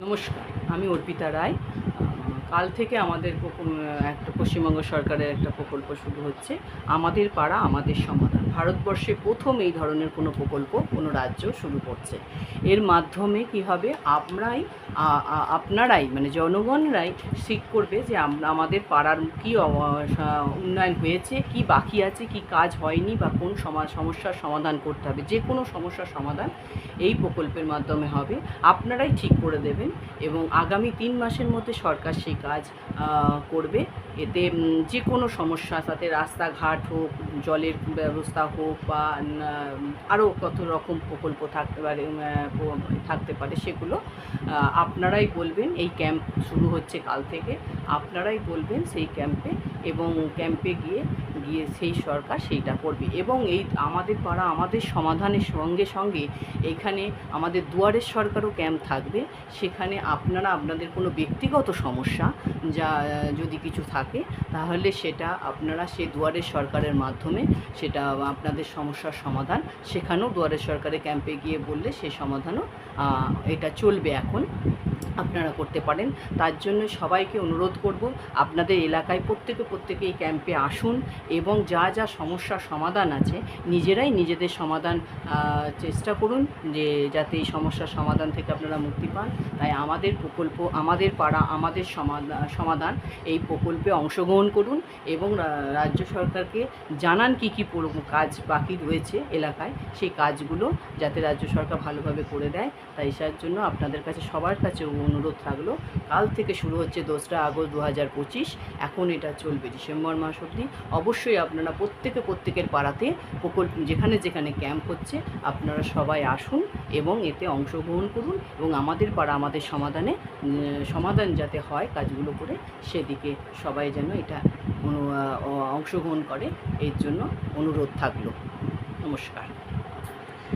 নমস্কার, আমি অর্পিতা রায়। কাল থেকে আমাদের একটা পশ্চিমবঙ্গ সরকারের একটা প্রকল্প শুরু হচ্ছে, আমাদের পাড়া আমাদের সমাধান। ভারতবর্ষে প্রথম এই ধরনের কোনো প্রকল্প কোনো রাজ্য শুরু করছে। এর মাধ্যমে কি হবে, আপনারাই মানে জনগণরাই ঠিক করবে যে আমাদের পাড়ার কী উন্নয়ন হয়েছে, কি বাকি আছে, কি কাজ হয়নি, বা কোন সমস্যার সমাধান করতে হবে। যে কোনো সমস্যার সমাধান এই প্রকল্পের মাধ্যমে হবে, আপনারাই ঠিক করে দেবেন। এবং আগামী 3 মাসের মধ্যে সরকার সেই কাজ করবে। এতে যে কোনো সমস্যা, তাতে রাস্তাঘাট হোক, জলের ব্যবস্থা হোক, বা আরও কত রকম প্রকল্প থাকতে পারে, সেগুলো আপনারাই বলবেন। এই ক্যাম্প শুরু হচ্ছে কাল থেকে, আপনারাই বলবেন সেই ক্যাম্পে, এবং ক্যাম্পে গিয়ে সেই সরকার সেইটা করবে। এবং এই আমাদের পাড়া আমাদের সমাধানের সঙ্গে সঙ্গে এইখানে আমাদের দুয়ারের সরকারও ক্যাম্প থাকবে। সেখানে আপনারা আপনাদের কোনো ব্যক্তিগত সমস্যা যদি কিছু থাকে, তাহলে সেটা আপনারা সেই দুয়ারের সরকারের মাধ্যমে সেটা আপনাদের সমস্যার সমাধান সেখানেও দুয়ারের সরকারের ক্যাম্পে গিয়ে বললে সেই সমাধানও এটা চলবে। এখন আপনারা করতে পারেন। তার জন্য সবাইকে অনুরোধ করব, আপনাদের এলাকায় প্রত্যেকে এই ক্যাম্পে আসুন, এবং যা যা সমস্যার সমাধান আছে নিজেরাই নিজেদের সমাধান চেষ্টা করুন, যে যাতে এই সমস্যার সমাধান থেকে আপনারা মুক্তি পান। তাই আমাদের প্রকল্প আমাদের পাড়া আমাদের সমাধান এই প্রকল্পে অংশগ্রহণ করুন, এবং রাজ্য সরকারকে জানান কী কাজ বাকি রয়েছে এলাকায়, সেই কাজগুলো যাতে রাজ্য সরকার ভালোভাবে করে দেয়। তাই এটার জন্য আপনাদের কাছে সবার কাছে অনুরোধ থাকলো। কাল থেকে শুরু হচ্ছে 2রা আগস্ট 2025, এখন এটা চলবে ডিসেম্বর মাস অবধি। অবশ্যই আপনারা প্রত্যেকের পাড়াতে প্রকল্প যেখানে যেখানে ক্যাম্প হচ্ছে, আপনারা সবাই আসুন এবং এতে অংশগ্রহণ করুন, এবং আমাদের পাড়া আমাদের সমাধান যাতে হয় কাজগুলো করে, সেদিকে সবাই যেন এটা অংশগ্রহণ করে, এর জন্য অনুরোধ থাকলো। নমস্কার।